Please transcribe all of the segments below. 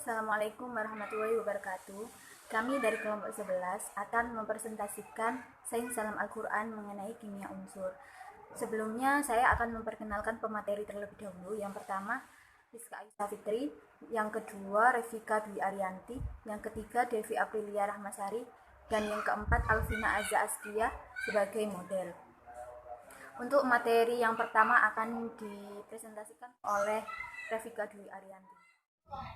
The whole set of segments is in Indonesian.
Assalamualaikum warahmatullahi wabarakatuh. Kami dari kelompok 11 akan mempresentasikan sains dalam Al-Quran mengenai kimia unsur. Sebelumnya saya akan memperkenalkan pemateri terlebih dahulu. Yang pertama, Rizka Aisyah Fitri. Yang kedua, Revika Dwi Arianti. Yang ketiga, Devi Aprilia Rahmasari. Dan yang keempat, Alvina Azza Askia sebagai model. Untuk materi yang pertama akan dipresentasikan oleh Revika Dwi Arianti.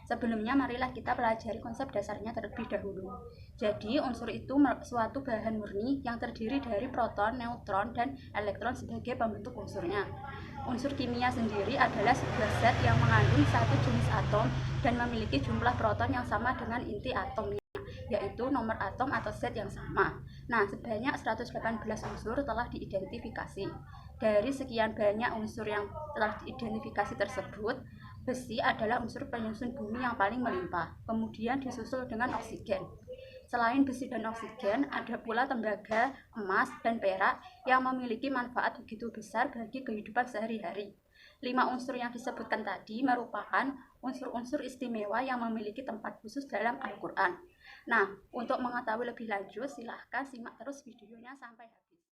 Sebelumnya, marilah kita pelajari konsep dasarnya terlebih dahulu. Jadi, unsur itu suatu bahan murni yang terdiri dari proton, neutron, dan elektron sebagai pembentuk unsurnya. Unsur kimia sendiri adalah sebuah zat yang mengandung satu jenis atom dan memiliki jumlah proton yang sama dengan inti atomnya, yaitu nomor atom atau zat yang sama. Nah, sebanyak 118 unsur telah diidentifikasi. Dari sekian banyak unsur yang telah diidentifikasi tersebut, besi adalah unsur penyusun bumi yang paling melimpah, kemudian disusul dengan oksigen. Selain besi dan oksigen, ada pula tembaga, emas, dan perak yang memiliki manfaat begitu besar bagi kehidupan sehari-hari. 5 unsur yang disebutkan tadi merupakan unsur-unsur istimewa yang memiliki tempat khusus dalam Al-Quran. Nah, untuk mengetahui lebih lanjut, silahkan simak terus videonya sampai habis.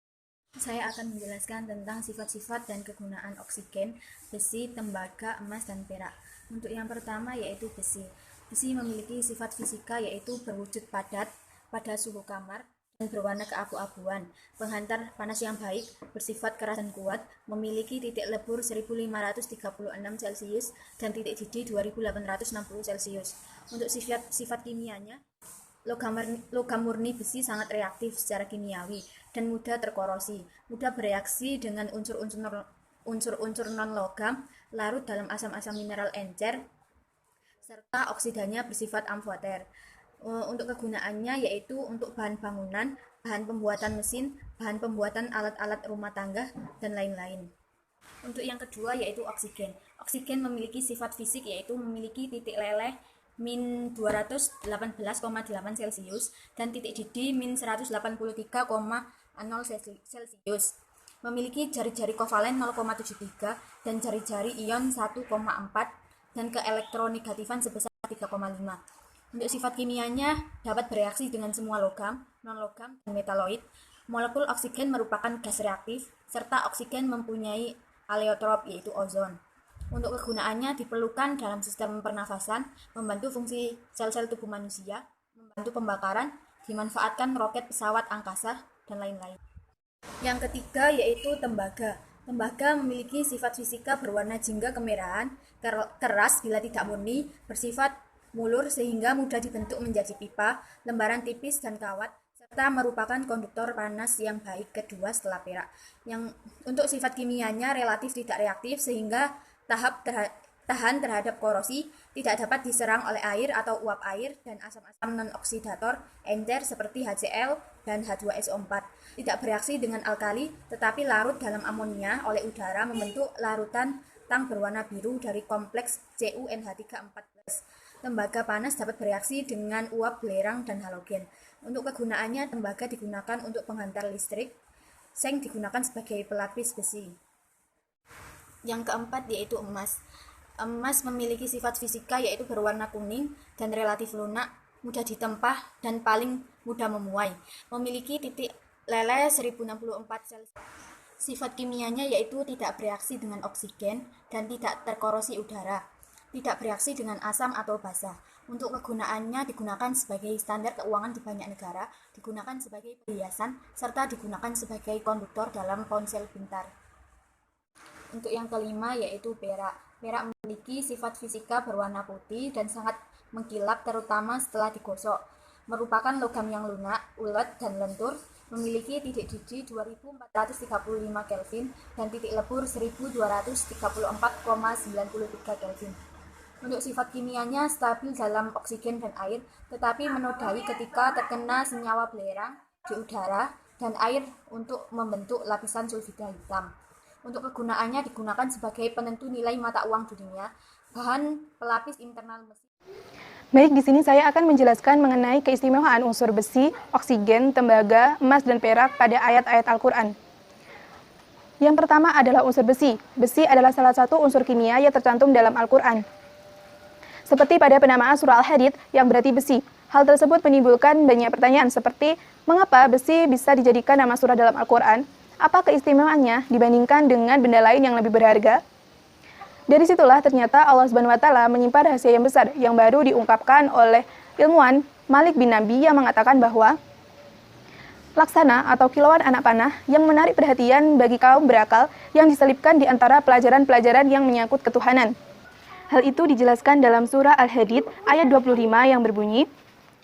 Saya akan menjelaskan tentang sifat-sifat dan kegunaan oksigen, besi, tembaga, emas, dan perak. Untuk yang pertama yaitu besi. Besi memiliki sifat fisika yaitu berwujud padat pada suhu kamar dan berwarna keabu-abuan, penghantar panas yang baik, bersifat keras dan kuat, memiliki titik lebur 1536 Celcius dan titik didih 2860 Celcius. Untuk sifat kimianya, logam murni besi sangat reaktif secara kimiawi dan mudah terkorosi, mudah bereaksi dengan unsur-unsur non-logam larut dalam asam-asam mineral encer, serta oksidanya bersifat amfoter. Untuk kegunaannya yaitu untuk bahan bangunan, bahan pembuatan mesin, bahan pembuatan alat-alat rumah tangga, dan lain-lain. Untuk yang kedua yaitu oksigen. Oksigen memiliki sifat fisik yaitu memiliki titik leleh min 218,8 Celcius dan titik didih min 183,0 Celcius. Memiliki jari-jari kovalen 0,73 dan jari-jari ion 1,4 dan keelektronegatifan sebesar 3,5. Untuk sifat kimianya dapat bereaksi dengan semua logam, non-logam, dan metaloid. Molekul oksigen merupakan gas reaktif serta oksigen mempunyai aleotrop yaitu ozon. Untuk kegunaannya diperlukan dalam sistem pernafasan, membantu fungsi sel-sel tubuh manusia, membantu pembakaran, dimanfaatkan roket pesawat angkasa, dan lain-lain. Yang ketiga yaitu tembaga. Tembaga memiliki sifat fisika berwarna jingga kemerahan, keras bila tidak murni, bersifat mulur sehingga mudah dibentuk menjadi pipa, lembaran tipis dan kawat, serta merupakan konduktor panas yang baik kedua setelah perak. Untuk sifat kimianya relatif tidak reaktif sehingga tahan terhadap korosi, tidak dapat diserang oleh air atau uap air dan asam-asam non-oksidator encer seperti HCl dan H2SO4. Tidak bereaksi dengan alkali, tetapi larut dalam amonia oleh udara membentuk larutan tang berwarna biru dari kompleks CuNH314. Tembaga panas dapat bereaksi dengan uap belerang dan halogen. Untuk kegunaannya, tembaga digunakan untuk penghantar listrik, seng digunakan sebagai pelapis besi. Yang keempat yaitu emas. Emas memiliki sifat fisika yaitu berwarna kuning dan relatif lunak, mudah ditempah dan paling mudah memuai. Memiliki titik leleh 1064 Celcius. Sifat kimianya yaitu tidak bereaksi dengan oksigen dan tidak terkorosi udara, tidak bereaksi dengan asam atau basa. Untuk kegunaannya digunakan sebagai standar keuangan di banyak negara, digunakan sebagai perhiasan, serta digunakan sebagai konduktor dalam ponsel pintar. Untuk yang kelima yaitu perak. Perak memiliki sifat fisika berwarna putih dan sangat mengkilap terutama setelah digosok. Merupakan logam yang lunak, ulet, dan lentur, memiliki titik didih 2435 Kelvin dan titik lebur 1234,93 Kelvin. Untuk sifat kimianya stabil dalam oksigen dan air, tetapi menodai ketika terkena senyawa belerang di udara dan air untuk membentuk lapisan sulfida hitam. Untuk kegunaannya digunakan sebagai penentu nilai mata uang dunia, bahan pelapis internal mesin. Baik, di sini saya akan menjelaskan mengenai keistimewaan unsur besi, oksigen, tembaga, emas, dan perak pada ayat-ayat Al-Quran. Yang pertama adalah unsur besi. Besi adalah salah satu unsur kimia yang tercantum dalam Al-Quran. seperti pada penamaan surah Al-Hadid yang berarti besi. Hal tersebut menimbulkan banyak pertanyaan seperti mengapa besi bisa dijadikan nama surah dalam Al-Quran? Apa keistimewaannya dibandingkan dengan benda lain yang lebih berharga? Dari situlah ternyata Allah Subhanahu wa Ta'ala menyimpan rahasia yang besar yang baru diungkapkan oleh ilmuwan Malik bin Nabi yang mengatakan bahwa laksana atau kilauan anak panah yang menarik perhatian bagi kaum berakal yang diselipkan di antara pelajaran-pelajaran yang menyangkut ketuhanan. Hal itu dijelaskan dalam surah Al-Hadid ayat 25 yang berbunyi,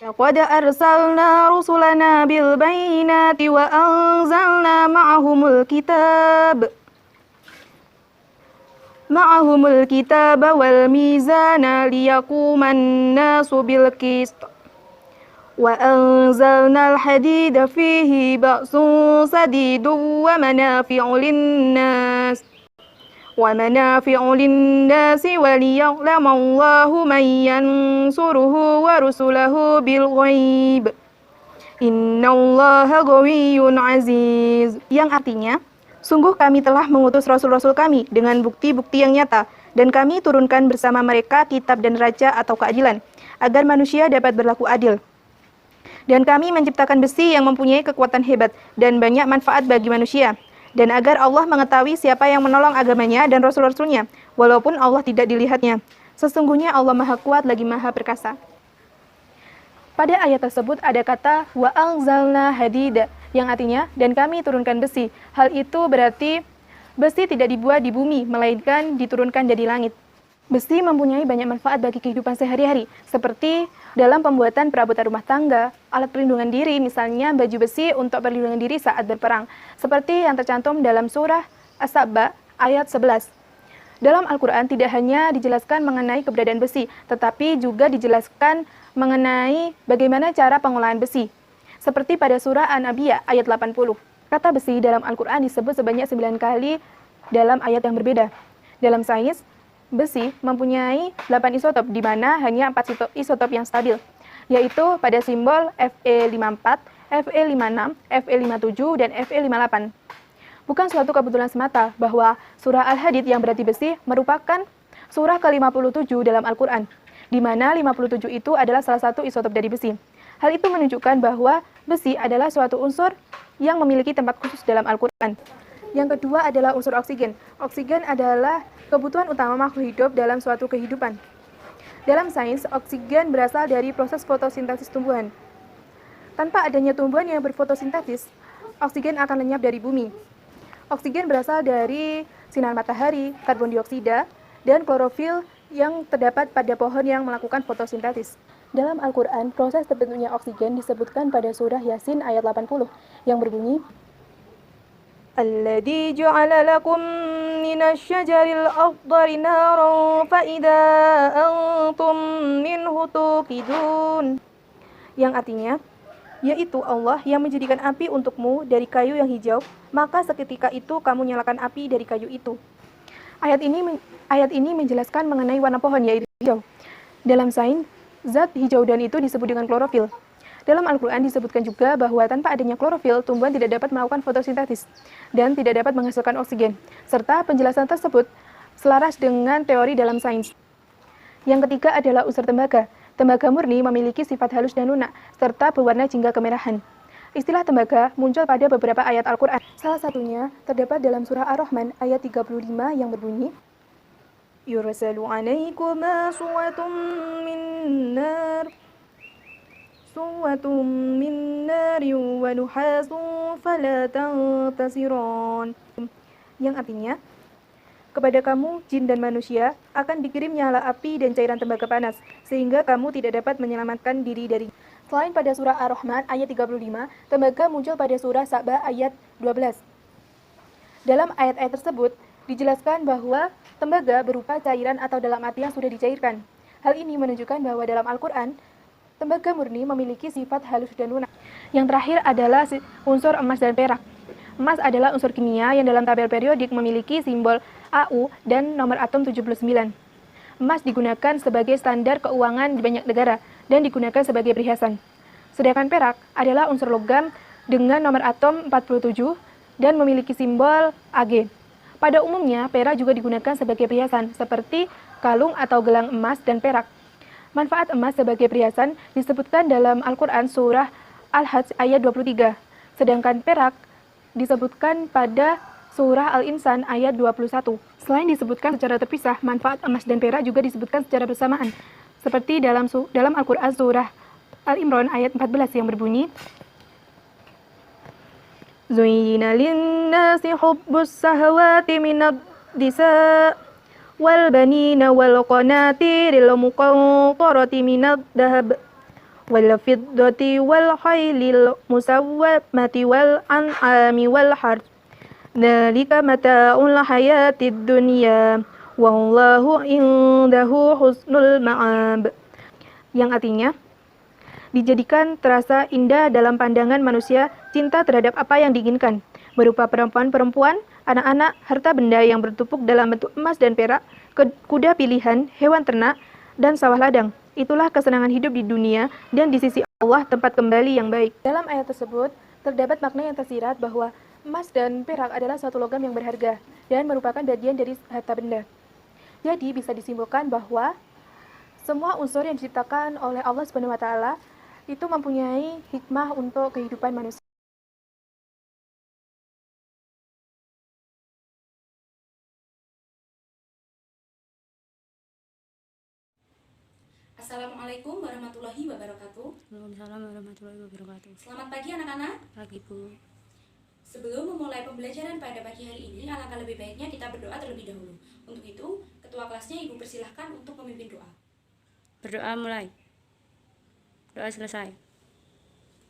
"Laqad arsalna rusulana bil bayyinati wa anzalna ma'ahumul kitaba wal mizana liyaquman nasu bil qist. Wa anzalnal hadida fihi ba'sun sadidun wa manafi'u linnas wa liya'lamallahu man yansuruhu wa rusulahu bil ghaib. Innallaha qawiyyun aziz." Yang artinya, sungguh kami telah mengutus rasul-rasul kami dengan bukti-bukti yang nyata, dan kami turunkan bersama mereka kitab dan raja atau keadilan, agar manusia dapat berlaku adil. Dan kami menciptakan besi yang mempunyai kekuatan hebat dan banyak manfaat bagi manusia, dan agar Allah mengetahui siapa yang menolong agamanya dan rasul-rasulnya, walaupun Allah tidak dilihatnya. Sesungguhnya Allah Maha Kuat lagi Maha Perkasa. Pada ayat tersebut ada kata wa anzalna hadida, yang artinya dan kami turunkan besi. Hal itu berarti besi tidak dibuat di bumi, melainkan diturunkan dari langit. Besi mempunyai banyak manfaat bagi kehidupan sehari-hari, seperti dalam pembuatan perabotan rumah tangga, alat perlindungan diri, misalnya baju besi untuk perlindungan diri saat berperang, seperti yang tercantum dalam surah As-Saba ayat 11. Dalam Al-Quran tidak hanya dijelaskan mengenai keberadaan besi, tetapi juga dijelaskan mengenai bagaimana cara pengolahan besi, seperti pada surah An-Nabiyah ayat 80. Kata besi dalam Al-Quran disebut sebanyak 9 kali dalam ayat yang berbeda. Dalam sains, besi mempunyai 8 isotop, di mana hanya 4 isotop yang stabil, yaitu pada simbol Fe54, Fe56, Fe57, dan Fe58. Bukan suatu kebetulan semata bahwa surah Al-Hadid yang berarti besi merupakan surah ke-57 dalam Al-Quran, di mana 57 itu adalah salah satu isotop dari besi. Hal itu menunjukkan bahwa besi adalah suatu unsur yang memiliki tempat khusus dalam Al-Quran. Yang kedua adalah unsur oksigen. Oksigen adalah kebutuhan utama makhluk hidup dalam suatu kehidupan. Dalam sains, oksigen berasal dari proses fotosintesis tumbuhan. Tanpa adanya tumbuhan yang berfotosintesis, oksigen akan lenyap dari bumi. Oksigen berasal dari sinar matahari, karbon dioksida, dan klorofil yang terdapat pada pohon yang melakukan fotosintesis. Dalam Al-Quran, proses terbentuknya oksigen disebutkan pada surah Yasin ayat 80 yang berbunyi, "Alladzi ja'ala lakum minasy-syajaril akhdari naran fa idza antum minhu tuqidun." Yang artinya, yaitu Allah yang menjadikan api untukmu dari kayu yang hijau, maka seketika itu kamu nyalakan api dari kayu itu. Ayat ini menjelaskan mengenai warna pohon, yaitu hijau. Dalam sains, zat hijau daun itu disebut dengan klorofil. Dalam Al-Quran disebutkan juga bahwa tanpa adanya klorofil, tumbuhan tidak dapat melakukan fotosintesis dan tidak dapat menghasilkan oksigen, serta penjelasan tersebut selaras dengan teori dalam sains. Yang ketiga adalah unsur tembaga. Tembaga murni memiliki sifat halus dan lunak, serta berwarna jingga kemerahan. Istilah tembaga muncul pada beberapa ayat Al-Quran. Salah satunya terdapat dalam surah Ar-Rahman ayat 35 yang berbunyi, "Yursalu 'alaikuma suwatun min nari wa nuhasun fala tantasiron." Yang artinya, kepada kamu, jin dan manusia, akan dikirim nyala api dan cairan tembaga panas, sehingga kamu tidak dapat menyelamatkan diri dari. Selain pada surah Ar-Rahman ayat 35, tembaga muncul pada surah Saba ayat 12. Dalam ayat-ayat tersebut, dijelaskan bahwa tembaga berupa cairan atau dalam api yang sudah dicairkan. Hal ini menunjukkan bahwa dalam Al-Quran, tembaga murni memiliki sifat halus dan lunak. Yang terakhir adalah unsur emas dan perak. Emas adalah unsur kimia yang dalam tabel periodik memiliki simbol AU dan nomor atom 79. Emas digunakan sebagai standar keuangan di banyak negara dan digunakan sebagai perhiasan. Sedangkan perak adalah unsur logam dengan nomor atom 47 dan memiliki simbol Ag. Pada umumnya, perak juga digunakan sebagai perhiasan, seperti kalung atau gelang emas dan perak. Manfaat emas sebagai perhiasan disebutkan dalam Al-Quran surah Al-Hajj ayat 23, sedangkan perak disebutkan pada surah Al-Insan ayat 21. Selain disebutkan secara terpisah, manfaat emas dan perak juga disebutkan secara bersamaan, seperti dalam Al-Quran surah Al-Imran ayat 14 yang berbunyi, Zuyyina lin-nasi hubbus sahawati minad nisa wal banina wal qanatiril muqantarati minad dahab wal fiddati wal khaylil musawwamati wal an'ami wal harth dzalika mata'ul hayatid dunya wallahu indahu husnul ma'ab, yang artinya dijadikan terasa indah dalam pandangan manusia cinta terhadap apa yang diinginkan, berupa perempuan-perempuan, anak-anak, harta benda yang bertumpuk dalam bentuk emas dan perak, kuda pilihan, hewan ternak, dan sawah ladang. Itulah kesenangan hidup di dunia dan di sisi Allah tempat kembali yang baik. Dalam ayat tersebut, terdapat makna yang tersirat bahwa emas dan perak adalah suatu logam yang berharga dan merupakan bagian dari harta benda. Jadi bisa disimpulkan bahwa semua unsur yang diciptakan oleh Allah SWT itu mempunyai hikmah untuk kehidupan manusia. Assalamualaikum warahmatullahi wabarakatuh. Waalaikumsalam warahmatullahi wabarakatuh. Selamat pagi anak-anak. Pagi Bu. Sebelum memulai pembelajaran pada pagi hari ini, alangkah lebih baiknya kita berdoa terlebih dahulu. Untuk itu, ketua kelasnya Ibu persilahkan untuk memimpin doa. Berdoa mulai. Doa selesai.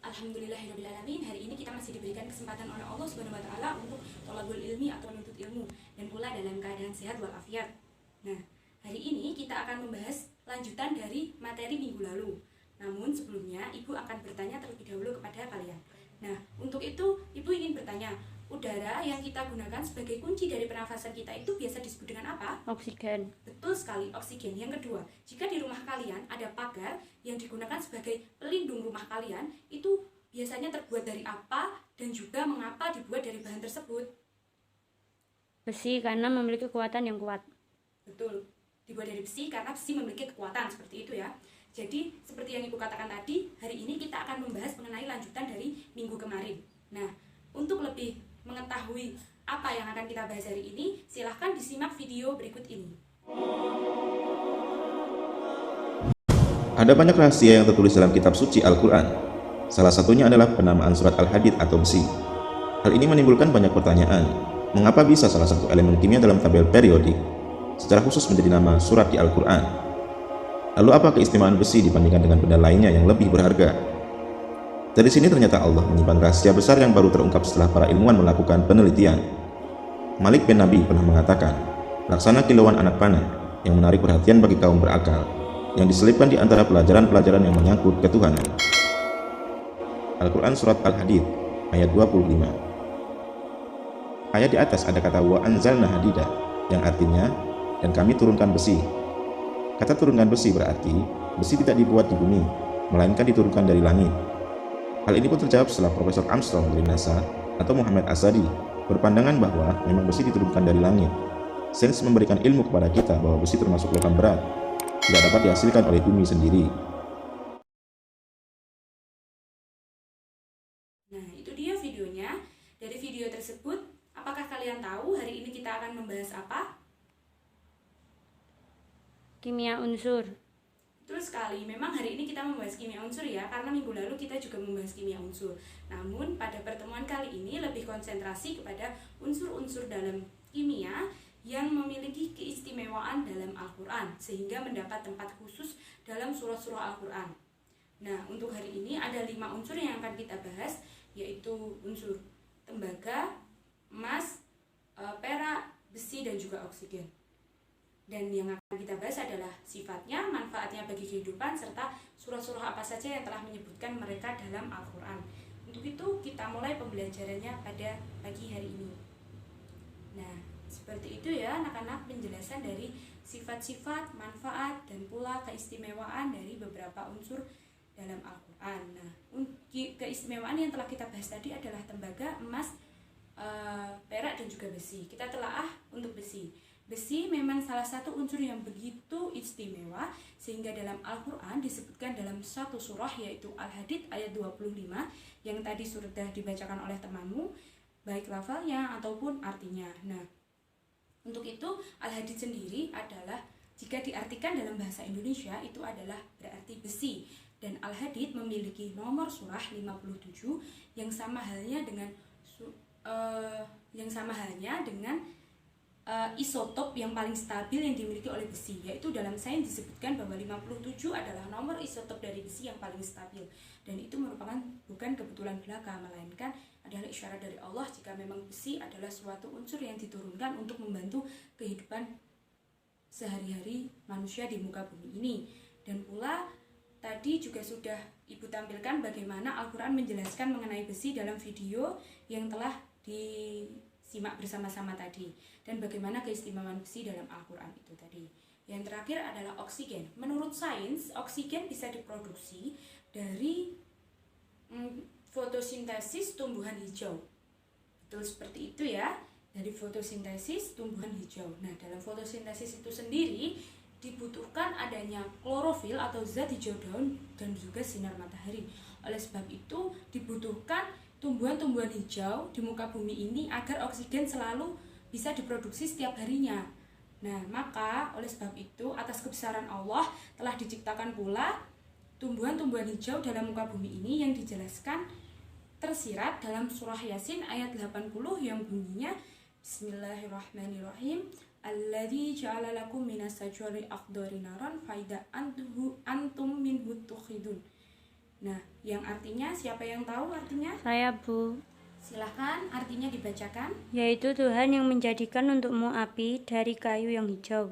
Alhamdulillahirrahmanirrahim. Hari ini kita masih diberikan kesempatan oleh Allah Subhanahu wa taala untuk thalabul ilmi atau menuntut ilmu, dan pula dalam keadaan sehat walafiat. Nah, hari ini kita akan membahas lanjutan dari materi minggu lalu. Namun sebelumnya Ibu akan bertanya terlebih dahulu kepada kalian. Nah, untuk itu Ibu ingin bertanya, udara yang kita gunakan sebagai kunci dari pernafasan kita itu biasa disebut dengan apa? Oksigen. Betul sekali, oksigen. Yang kedua, jika di rumah kalian ada pagar yang digunakan sebagai pelindung rumah kalian, itu biasanya terbuat dari apa dan juga mengapa dibuat dari bahan tersebut? Besi karena memiliki kekuatan yang kuat. Betul, dibuat dari besi karena besi memiliki kekuatan, seperti itu ya. Jadi, seperti yang Ibu katakan tadi, hari ini kita akan membahas mengenai lanjutan dari minggu kemarin. Nah, untuk lebih mengetahui apa yang akan kita bahas hari ini, silahkan disimak video berikut ini. Ada banyak rahasia yang tertulis dalam kitab suci Al-Quran. Salah satunya adalah penamaan surat Al-Hadid atau besi. Hal ini menimbulkan banyak pertanyaan. Mengapa bisa salah satu elemen kimia dalam tabel periodik secara khusus menjadi nama surat di Al-Quran? Lalu apa keistimewaan besi dibandingkan dengan benda lainnya yang lebih berharga? Dari sini ternyata Allah menyimpan rahasia besar yang baru terungkap setelah para ilmuwan melakukan penelitian. Malik bin Nabi pernah mengatakan, laksana kilauan anak panah yang menarik perhatian bagi kaum berakal, yang diselipkan di antara pelajaran-pelajaran yang menyangkut ketuhanan. Al-Quran Surat Al-Hadid ayat 25. Ayat di atas ada kata wa anzalna hadida, yang artinya dan kami turunkan besi. Kata turunkan besi berarti besi tidak dibuat di bumi, melainkan diturunkan dari langit. Hal ini pun terjawab setelah Profesor Armstrong dari NASA atau Muhammad Azadi berpandangan bahwa memang besi diturunkan dari langit. Sains memberikan ilmu kepada kita bahwa besi termasuk logam berat, tidak dapat dihasilkan oleh bumi sendiri. Nah, itu dia videonya. Dari video tersebut, apakah kalian tahu hari ini kita akan membahas apa? Kimia unsur. Betul sekali, memang hari ini kita membahas kimia unsur ya, karena minggu lalu kita juga membahas kimia unsur. Namun pada pertemuan kali ini lebih konsentrasi kepada unsur-unsur dalam kimia yang memiliki keistimewaan dalam Al-Quran, sehingga mendapat tempat khusus dalam surah-surah Al-Quran. Nah, untuk hari ini ada 5 unsur yang akan kita bahas, yaitu unsur tembaga, emas, perak, besi, dan juga oksigen. Dan yang akan kita bahas adalah sifatnya, manfaatnya bagi kehidupan, serta surah-surah apa saja yang telah menyebutkan mereka dalam Al-Quran. Untuk itu kita mulai pembelajarannya pada pagi hari ini. Nah, seperti itu ya anak-anak penjelasan dari sifat-sifat, manfaat, dan pula keistimewaan dari beberapa unsur dalam Al-Quran. Nah, keistimewaan yang telah kita bahas tadi adalah tembaga, emas, perak, dan juga besi. Kita telaah untuk besi. Besi memang salah satu unsur yang begitu istimewa sehingga dalam Al-Quran disebutkan dalam satu surah yaitu Al-Hadid ayat 25 yang tadi sudah dibacakan oleh temanmu, baik lafalnya ataupun artinya. Nah, untuk itu Al-Hadid sendiri adalah, jika diartikan dalam bahasa Indonesia, itu adalah berarti besi. Dan Al-Hadid memiliki nomor surah 57 yang sama halnya dengan isotop yang paling stabil yang dimiliki oleh besi, yaitu dalam sains disebutkan bahwa 57 adalah nomor isotop dari besi yang paling stabil, dan itu merupakan bukan kebetulan belaka, melainkan adalah isyarat dari Allah jika memang besi adalah suatu unsur yang diturunkan untuk membantu kehidupan sehari-hari manusia di muka bumi ini. Dan pula tadi juga sudah Ibu tampilkan bagaimana Al-Quran menjelaskan mengenai besi dalam video yang telah disimak bersama-sama tadi, dan bagaimana keistimewaan besi dalam Al-Quran itu tadi. Yang terakhir adalah oksigen. Menurut sains, oksigen bisa diproduksi dari fotosintesis tumbuhan hijau. Betul seperti itu ya, dari fotosintesis tumbuhan hijau. Nah, dalam fotosintesis itu sendiri dibutuhkan adanya klorofil atau zat hijau daun dan juga sinar matahari. Oleh sebab itu dibutuhkan tumbuhan-tumbuhan hijau di muka bumi ini agar oksigen selalu bisa diproduksi setiap harinya. Nah, maka oleh sebab itu atas kebesaran Allah telah diciptakan pula tumbuhan-tumbuhan hijau dalam muka bumi ini yang dijelaskan tersirat dalam surah Yasin ayat 80 yang bunyinya Bismillahirrahmanirrahim. Alladzi ja'ala lakum minas sajari akhdari naran faida antum minhu tukhidun. Nah, yang artinya siapa yang tahu artinya? Saya, Bu. Silahkan artinya dibacakan. Yaitu Tuhan yang menjadikan untukmu api dari kayu yang hijau,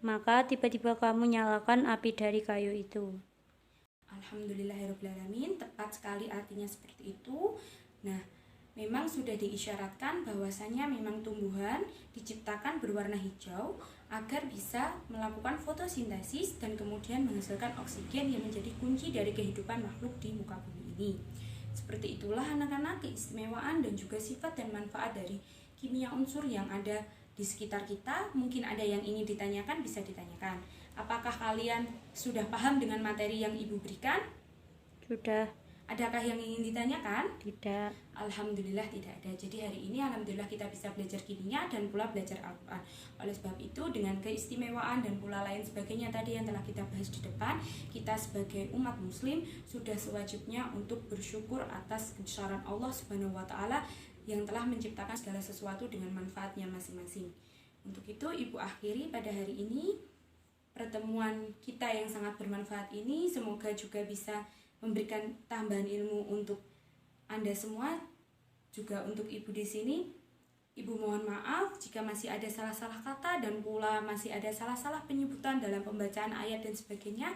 maka tiba-tiba kamu nyalakan api dari kayu itu. Alhamdulillahirrahmanirrahim. Tepat sekali artinya seperti itu. Nah, memang sudah diisyaratkan bahwasanya memang tumbuhan diciptakan berwarna hijau agar bisa melakukan fotosintesis dan kemudian menghasilkan oksigen yang menjadi kunci dari kehidupan makhluk di muka bumi ini. Seperti itulah anak-anak keistimewaan dan juga sifat dan manfaat dari kimia unsur yang ada di sekitar kita. Mungkin ada yang ingin ditanyakan, bisa ditanyakan. Apakah kalian sudah paham dengan materi yang Ibu berikan? Sudah. Adakah yang ingin ditanyakan? Tidak. Alhamdulillah tidak ada. Jadi hari ini alhamdulillah kita bisa belajar kimia dan pula belajar Al-Quran. Oleh sebab itu dengan keistimewaan dan pula lain sebagainya tadi yang telah kita bahas di depan, kita sebagai umat muslim sudah sewajibnya untuk bersyukur atas kebesaran Allah Subhanahu wa taala yang telah menciptakan segala sesuatu dengan manfaatnya masing-masing. Untuk itu Ibu akhiri pada hari ini pertemuan kita yang sangat bermanfaat ini, semoga juga bisa memberikan tambahan ilmu untuk Anda semua, juga untuk Ibu di sini. Ibu mohon maaf jika masih ada salah-salah kata dan pula masih ada salah-salah penyebutan dalam pembacaan ayat dan sebagainya.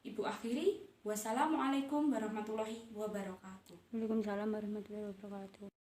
Ibu akhiri, wassalamualaikum warahmatullahi wabarakatuh. Waalaikumsalam warahmatullahi wabarakatuh.